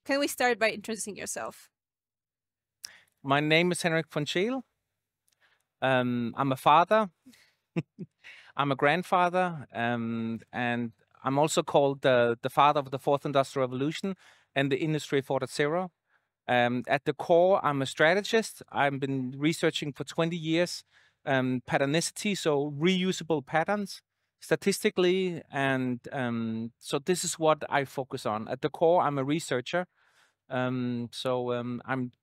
can we start by introducing yourself? My name is Henrik von Scheel. I'm a father. I'm a grandfather, and I'm also called the father of the fourth industrial revolution and the industry 4.0. At the core, I'm a strategist. I've been researching for 20 years patternicity, so reusable patterns statistically, and so this is what I focus on. At the core, I'm a researcher. I'm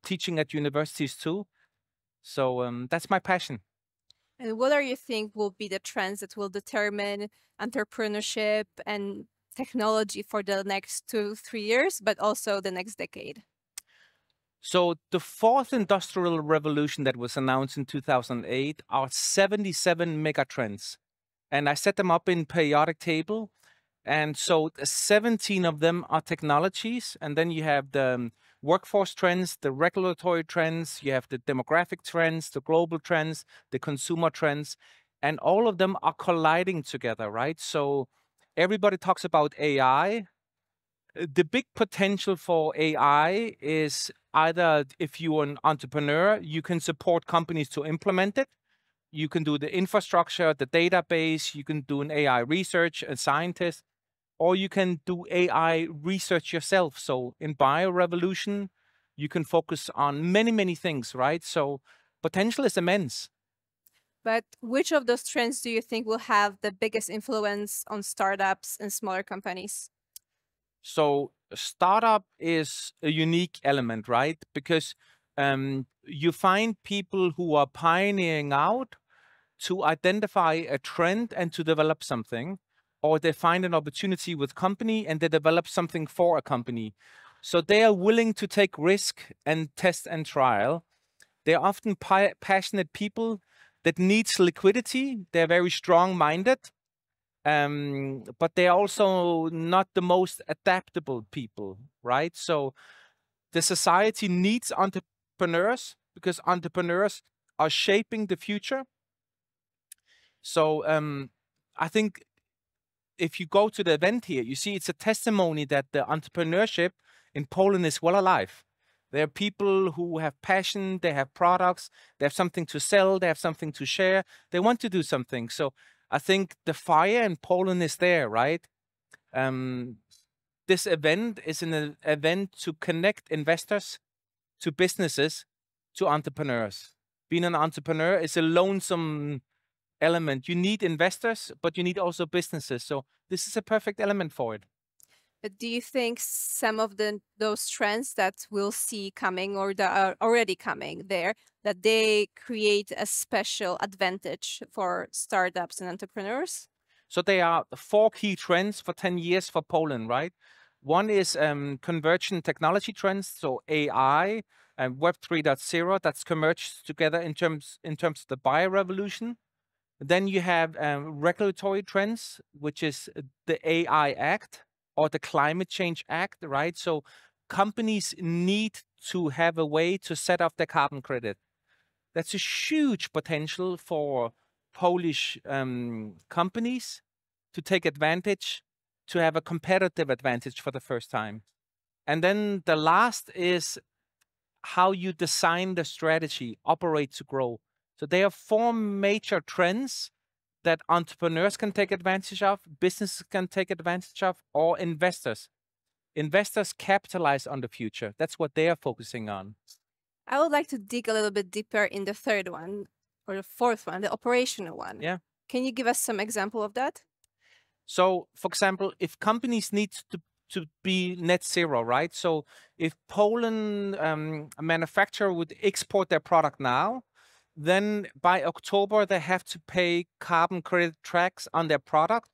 teaching at universities too. So that's my passion. And what are you think will be the trends that will determine entrepreneurship and technology for the next 2-3 years, but also the next decade? So the fourth industrial revolution that was announced in 2008 are 77 mega trends. And I set them up in periodic table. And so 17 of them are technologies. And then you have the workforce trends, the regulatory trends, you have the demographic trends, the global trends, the consumer trends, and all of them are colliding together, right? So everybody talks about AI. The big potential for AI is either if you're an entrepreneur, you can support companies to implement it. You can do the infrastructure, the database, you can do an AI research, a scientist, or you can do AI research yourself. So in BioRevolution, you can focus on many, many things, right? So potential is immense. But which of those trends do you think will have the biggest influence on startups and smaller companies? So startup is a unique element, right? Because you find people who are pioneering out to identify a trend and to develop something, or they find an opportunity with company and they develop something for a company. So they are willing to take risk and test and trial. They're often passionate people that needs liquidity. They're very strong-minded, but they're also not the most adaptable people, right? So the society needs entrepreneurs because entrepreneurs are shaping the future. So I think if you go to the event here, you see it's a testimony that the entrepreneurship in Poland is well alive. There are people who have passion, they have products, they have something to sell, they have something to share, they want to do something. So I think the fire in Poland is there, right? This event is an event to connect investors to businesses, to entrepreneurs. Being an entrepreneur is a lonesome element. You need investors, but you need also businesses. So this is a perfect element for it. But do you think some of those trends that we'll see coming or that are already coming there, that they create a special advantage for startups and entrepreneurs? So there are 4 key trends for 10 years for Poland, right? One is convergent technology trends, so AI and Web 3.0, that's converged together in terms of the bio-revolution. Then you have regulatory trends, which is the AI Act or the Climate Change Act, right? So companies need to have a way to set up their carbon credit. That's a huge potential for Polish companies to take advantage, to have a competitive advantage for the first time. And then the last is how you design the strategy, operate to grow. So there are 4 major trends that entrepreneurs can take advantage of, businesses can take advantage of, or investors. Investors capitalize on the future. That's what they are focusing on. I would like to dig a little bit deeper in the third one or the fourth one, the operational one. Yeah. Can you give us some example of that? So, for example, if companies need to be net zero, right? So if Poland a manufacturer would export their product now, then by October they have to pay carbon credit tax on their product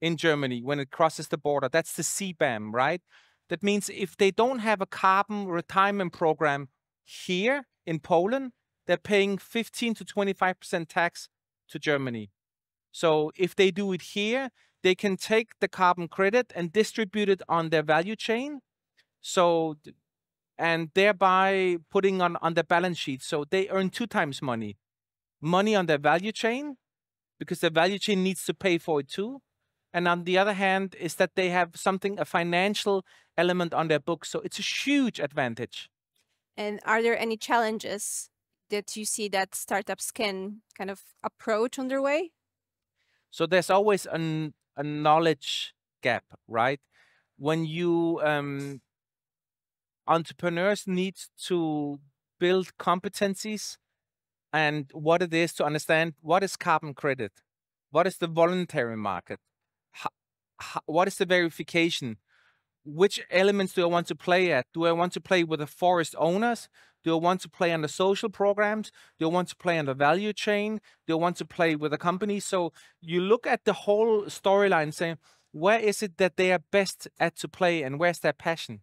in Germany when it crosses the border. That's the CBAM, right? That means if they don't have a carbon retirement program here in Poland, they're paying 15 to 25% tax to Germany. So if they do it here, they can take the carbon credit and distribute it on their value chain. So, and thereby putting on their balance sheet. So they earn 2 times money. Money on their value chain, because the value chain needs to pay for it too. And on the other hand, is that they have a financial element on their book. So it's a huge advantage. And are there any challenges that you see that startups can kind of approach on their way? So there's always a knowledge gap, right? When you entrepreneurs need to build competencies and what it is to understand what is carbon credit, what is the voluntary market, what is the verification, which elements do I want to play at? Do I want to play with the forest owners? Do I want to play on the social programs? Do I want to play on the value chain? Do I want to play with the company? So you look at the whole storyline saying, where is it that they are best at to play and where's their passion?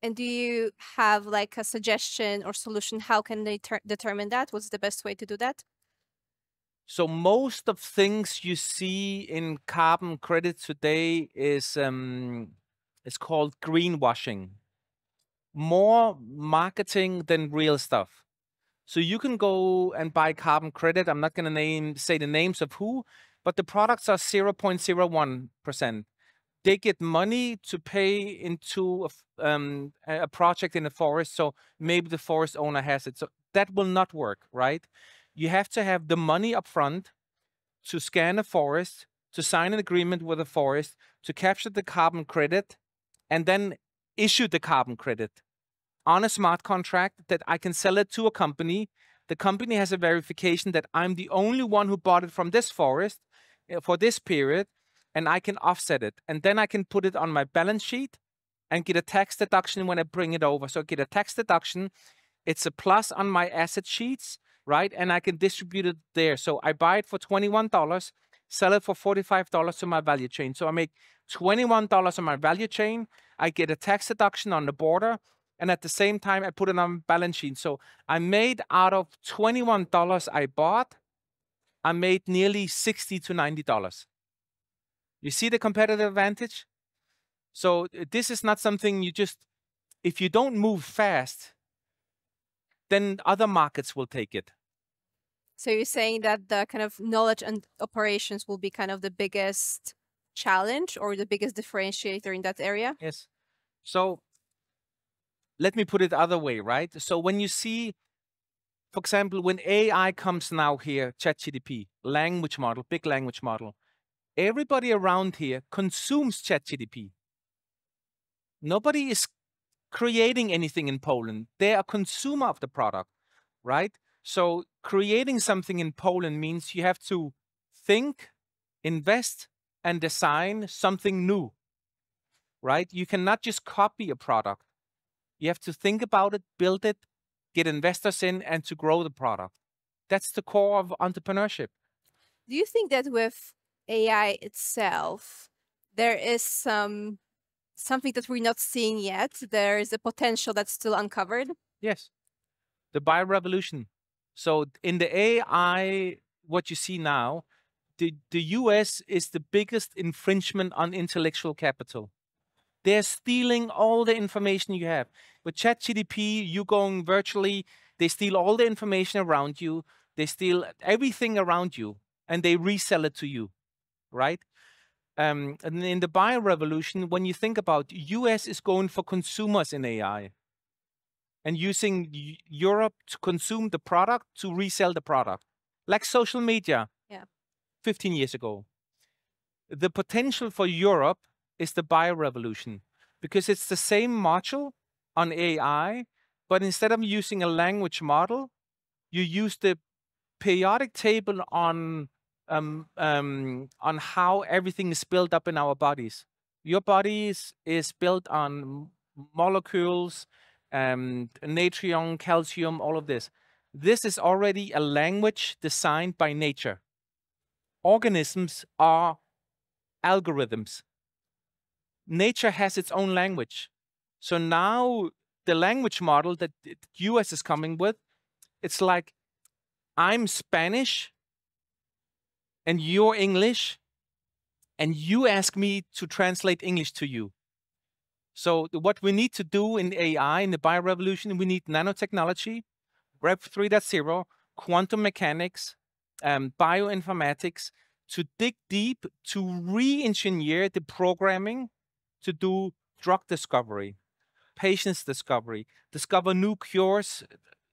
And do you have like a suggestion or solution? How can they determine that? What's the best way to do that? So most of things you see in carbon credit today is it's called greenwashing. More marketing than real stuff. So you can go and buy carbon credit. I'm not going to say the names of who, but the products are 0.01%. They get money to pay into a project in the forest. So maybe the forest owner has it. So that will not work, right? You have to have the money up front to scan a forest, to sign an agreement with a forest, to capture the carbon credit, and then issue the carbon credit on a smart contract that I can sell it to a company. The company has a verification that I'm the only one who bought it from this forest for this period, and I can offset it. And then I can put it on my balance sheet and get a tax deduction when I bring it over. So I get a tax deduction. It's a plus on my asset sheets, right? And I can distribute it there. So I buy it for $21, sell it for $45 to my value chain. So I make $21 on my value chain. I get a tax deduction on the border. And at the same time, I put it on balance sheet. So I made out of $21 I bought, I made nearly $60 to $90. You see the competitive advantage? So this is not something you just, if you don't move fast, then other markets will take it. So you're saying that the kind of knowledge and operations will be kind of the biggest challenge or the biggest differentiator in that area? Yes. So let me put it the other way, right? So when you see, for example, when AI comes now here, ChatGPT, language model, big language model, everybody around here consumes ChatGPT. Nobody is creating anything in Poland. They are a consumer of the product, right? So creating something in Poland means you have to think, invest, and design something new, right? You cannot just copy a product. You have to think about it, build it, get investors in, and to grow the product. That's the core of entrepreneurship. Do you think that with AI itself, there is something that we're not seeing yet? There is a potential that's still uncovered? Yes. The biorevolution. So in the AI, what you see now, the US is the biggest infringement on intellectual capital. They're stealing all the information you have. With ChatGPT, you going virtually, they steal all the information around you. They steal everything around you and they resell it to you, right? And in the biorevolution, when you think about US is going for consumers in AI and using Europe to consume the product to resell the product, like social media 15 years ago. The potential for Europe is the biorevolution because it's the same module on AI, but instead of using a language model, you use the periodic table on how everything is built up in our bodies. Your body is built on molecules, natrium, calcium, all of this. This is already a language designed by nature. Organisms are algorithms. Nature has its own language. So now the language model that the US is coming with, it's like I'm Spanish and you're English and you ask me to translate English to you. So what we need to do in AI, in the biorevolution, we need nanotechnology, Web 3.0, quantum mechanics, bioinformatics to dig deep, to re-engineer the programming to do drug discovery, patients discovery, discover new cures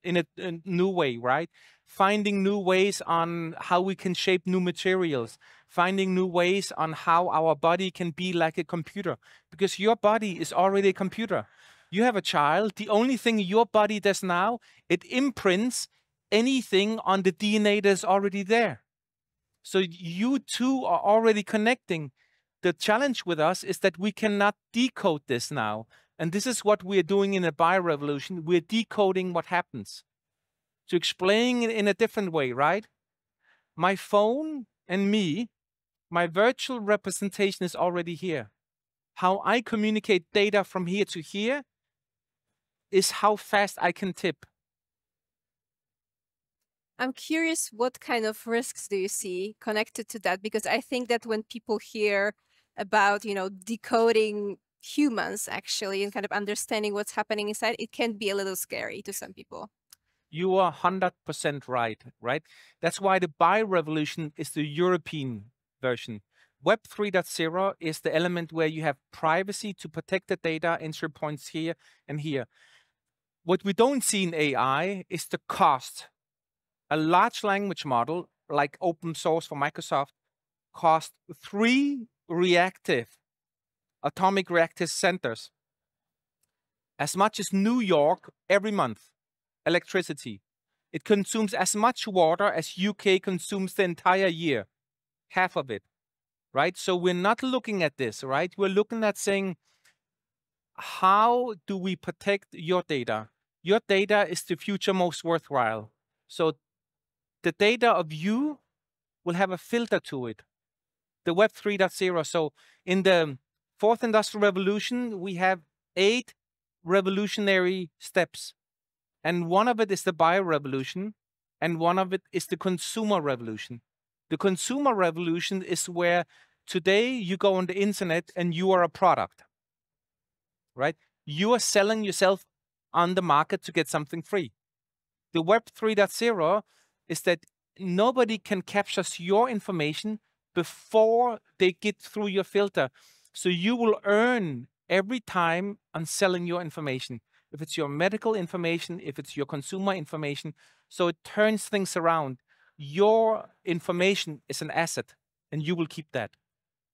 in a new way, right? Finding new ways on how we can shape new materials, finding new ways on how our body can be like a computer, because your body is already a computer. You have a child, the only thing your body does now, it imprints anything on the DNA that's already there. So you two are already connecting. The challenge with us is that we cannot decode this now. And this is what we're doing in a biorevolution. We're decoding what happens. To explain it in a different way, right? My phone and me, my virtual representation is already here. How I communicate data from here to here is how fast I can tip. I'm curious, what kind of risks do you see connected to that? Because I think that when people hear about, decoding humans actually and kind of understanding what's happening inside, it can be a little scary to some people. You are 100% right? That's why the biorevolution is the European version. Web 3.0 is the element where you have privacy to protect the data, entry points here and here. What we don't see in AI is the cost. A large language model, like open source for Microsoft, costs 3 atomic reactive centers, as much as New York every month. Electricity. It consumes as much water as UK consumes the entire year, half of it, right? So we're not looking at this, right? We're looking at saying, how do we protect your data? Your data is the future most worthwhile. So the data of you will have a filter to it. The Web 3.0. So in the fourth industrial revolution, we have 8 revolutionary steps. And one of it is the biorevolution, and one of it is the consumer revolution. The consumer revolution is where today you go on the internet and you are a product, right? You are selling yourself on the market to get something free. The Web 3.0 is that nobody can capture your information before they get through your filter. So you will earn every time on selling your information. If it's your medical information, if it's your consumer information. So it turns things around. Your information is an asset, and you will keep that.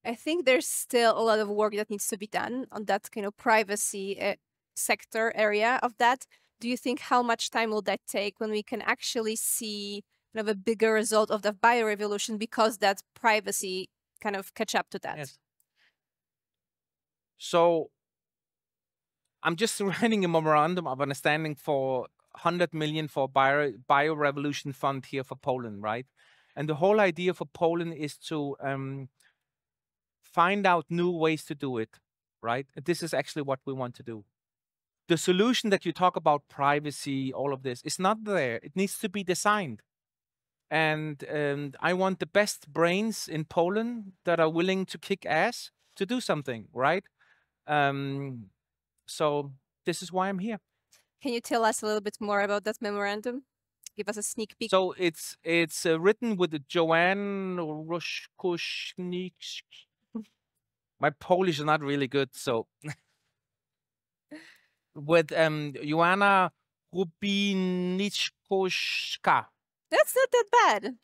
I think there's still a lot of work that needs to be done on that kind of privacy sector area of that. Do you think how much time will that take when we can actually see kind of a bigger result of the biorevolution because that privacy kind of catch up to that? Yes. So I'm just writing a memorandum of understanding for 100 million for biorevolution fund here for Poland, right? And the whole idea for Poland is to find out new ways to do it, right? This is actually what we want to do. The solution that you talk about, privacy, all of this, is not there. It needs to be designed. And I want the best brains in Poland that are willing to kick ass to do something, right? So this is why I'm here. Can you tell us a little bit more about that memorandum? Give us a sneak peek. So it's written with Joanne Roszkusznik. My Polish is not really good, so with Joanna Rubiniczkowska. That's not that bad.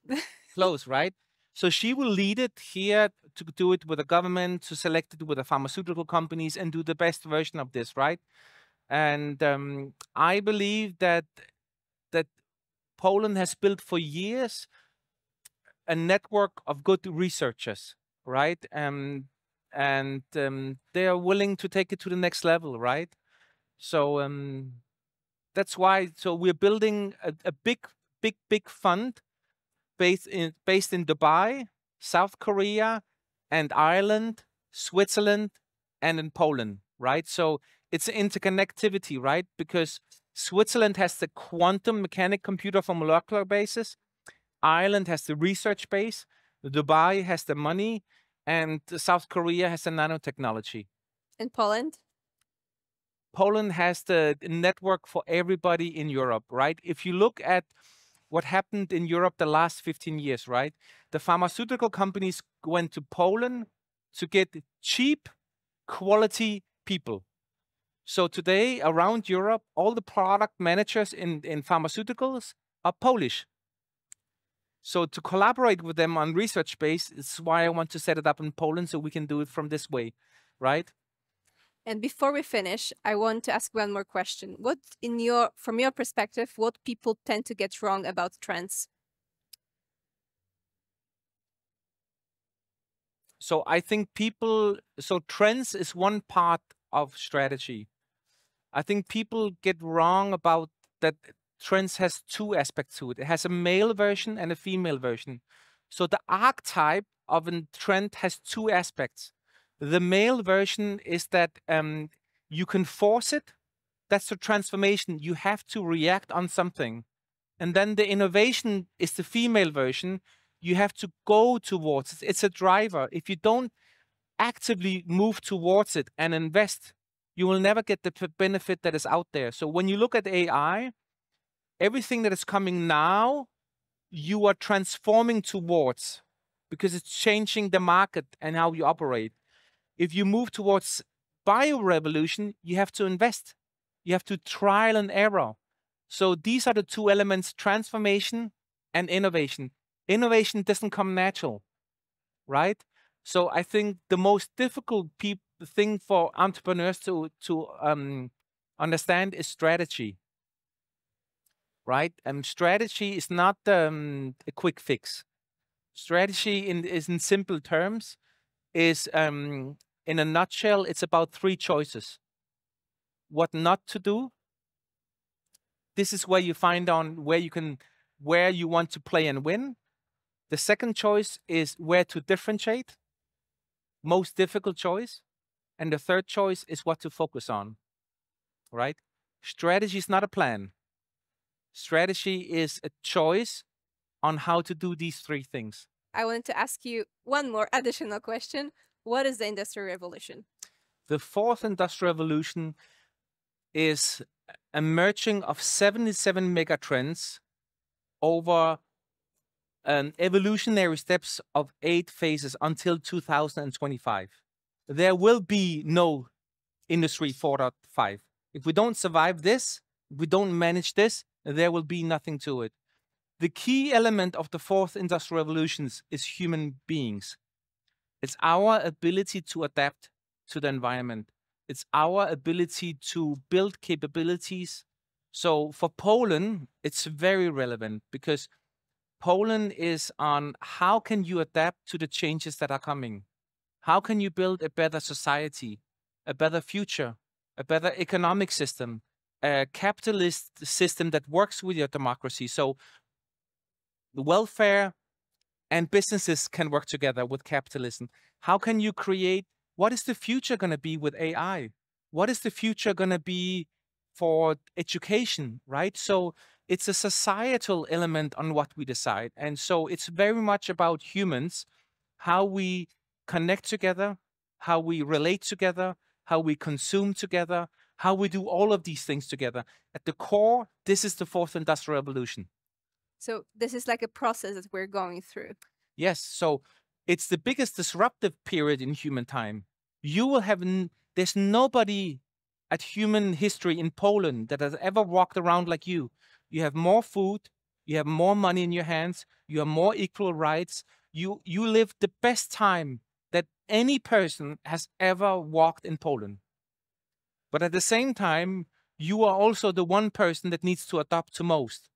Close, right? So she will lead it here to do it with the government, to select it with the pharmaceutical companies and do the best version of this, right? And I believe that Poland has built for years a network of good researchers, right? And they are willing to take it to the next level, right? So that's why. So we're building a big fund based in Dubai, South Korea, and Ireland, Switzerland, and in Poland, right? So it's interconnectivity, right? Because Switzerland has the quantum mechanic computer for molecular basis, Ireland has the research base, Dubai has the money, and South Korea has the nanotechnology. In Poland? Poland has the network for everybody in Europe, right? If you look at what happened in Europe the last 15 years, right? The pharmaceutical companies went to Poland to get cheap, quality people. So today, around Europe, all the product managers in pharmaceuticals are Polish. So to collaborate with them on research base is why I want to set it up in Poland, so we can do it from this way, right? And before we finish, I want to ask one more question. What, from your perspective, what people tend to get wrong about trends? So I think trends is one part of strategy. I think people get wrong about that trends has two aspects to it. It has a male version and a female version. So the archetype of a trend has two aspects. The male version is that you can force it. That's the transformation. You have to react on something. And then the innovation is the female version. You have to go towards it. It's a driver. If you don't actively move towards it and invest, you will never get the benefit that is out there. So when you look at AI, everything that is coming now, you are transforming towards, because it's changing the market and how you operate. If you move towards bio-revolution, you have to invest. You have to trial and error. So these are the two elements, transformation and innovation. Innovation doesn't come natural, right? So I think the most difficult thing for entrepreneurs to understand is strategy, right? Strategy is not a quick fix. Strategy is in simple terms is in a nutshell, it's about three choices. What not to do. This is where you find on where you want to play and win. The second choice is where to differentiate. Most difficult choice. And the third choice is what to focus on, right? Strategy is not a plan. Strategy is a choice on how to do these three things. I wanted to ask you one more additional question. What is the Industrial Revolution? The fourth Industrial Revolution is a merging of 77 megatrends over evolutionary steps of 8 phases until 2025. There will be no Industry 4.5. If we don't survive this, if we don't manage this, there will be nothing to it. The key element of the fourth Industrial Revolution is human beings. It's our ability to adapt to the environment. It's our ability to build capabilities. So for Poland, it's very relevant because Poland is on how can you adapt to the changes that are coming? How can you build a better society, a better future, a better economic system, a capitalist system that works with your democracy? So the welfare and businesses can work together with capitalism. How can you create, what is the future going to be with AI? What is the future going to be for education, right? So it's a societal element on what we decide. And so it's very much about humans, how we connect together, how we relate together, how we consume together, how we do all of these things together. At the core, this is the fourth Industrial Revolution. So this is like a process that we're going through. Yes. So it's the biggest disruptive period in human time. You will have, there's nobody at human history in Poland that has ever walked around like you. You have more food, you have more money in your hands, you have more equal rights. You live the best time that any person has ever walked in Poland. But at the same time, you are also the one person that needs to adapt to most.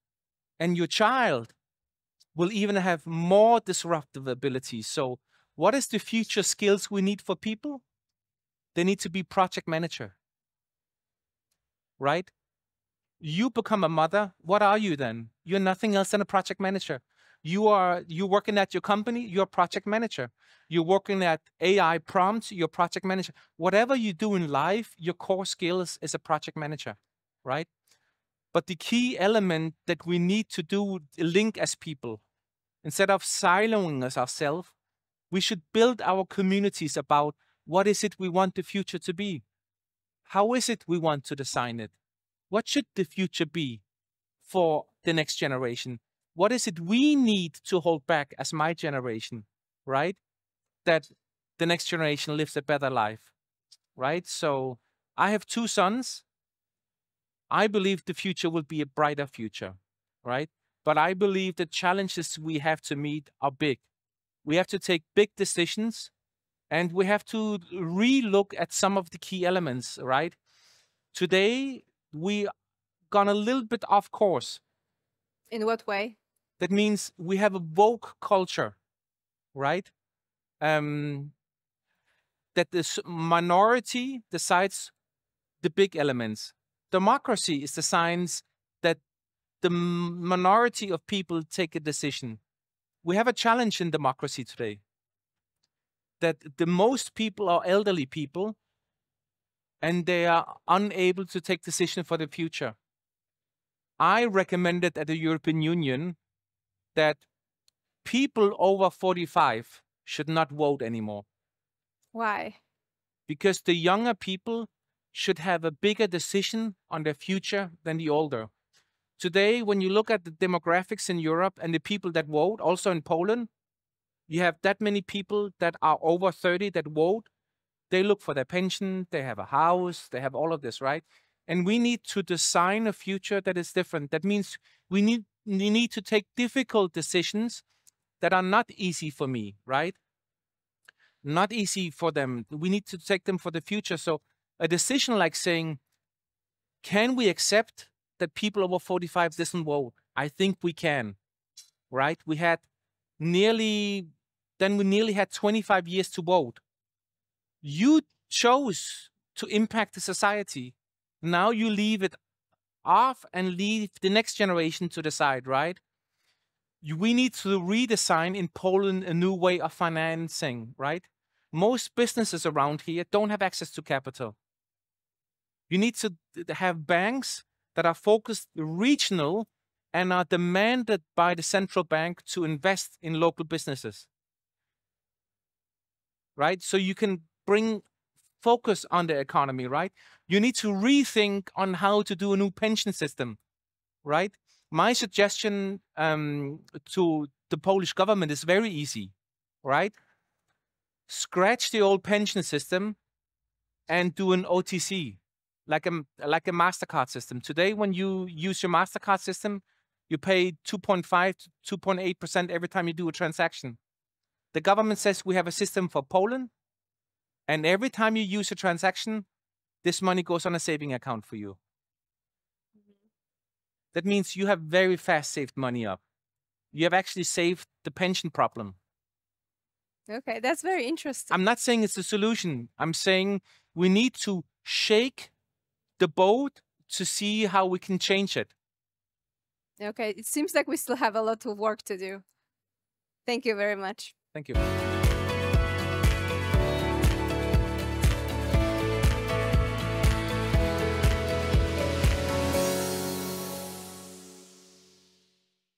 And your child will even have more disruptive abilities. So what is the future skills we need for people? They need to be project manager, right? You become a mother. What are you then? You're nothing else than a project manager. You're working at your company, you're a project manager. You're working at AI prompts, you're a project manager. Whatever you do in life, your core skills is a project manager, right? But the key element that we need to do, link as people, instead of siloing ourselves, we should build our communities about what is it we want the future to be? How is it we want to design it? What should the future be for the next generation? what is it we need to hold back as my generation, right? That the next generation lives a better life, right? So I have 2 sons. I believe the future will be a brighter future, right? But I believe the challenges we have to meet are big. We have to take big decisions, and we have to re-look at some of the key elements, right? Today, we gone a little bit off course. In what way? That means we have a woke culture, right? That this minority decides the big elements. Democracy is the science that the minority of people take a decision. We have a challenge in democracy today, that the most people are elderly people, and they are unable to take decision for the future. I recommended at the European Union that people over 45 should not vote anymore. Why? Because the younger people should have a bigger decision on their future than the older. Today, when you look at the demographics in Europe and the people that vote, also in Poland, you have that many people that are over 30 that vote. They look for their pension, they have a house, they have all of this, right? And we need to design a future that is different. That means we need to take difficult decisions that are not easy for me, right? Not easy for them. We need to take them for the future. So a decision like saying, can we accept that people over 45 doesn't vote? I think we can, right? We nearly had 25 years to vote. You chose to impact the society. Now you leave it off and leave the next generation to decide, right? We need to redesign in Poland a new way of financing, right? Most businesses around here don't have access to capital. You need to have banks that are focused regional and are demanded by the central bank to invest in local businesses, right? So you can bring focus on the economy, right? You need to rethink on how to do a new pension system, right? My suggestion to the Polish government is very easy, right? Scratch the old pension system and do an OTC, like a MasterCard system. Today, when you use your MasterCard system, you pay 2.5 to 2.8% every time you do a transaction. The government says we have a system for Poland, and every time you use a transaction, this money goes on a saving account for you. That means you have very fast saved money up. You have actually saved the pension problem. Okay, that's very interesting. I'm not saying it's a solution. I'm saying we need to shake the boat to see how we can change it. Okay, it seems like we still have a lot of work to do. Thank you very much. Thank you.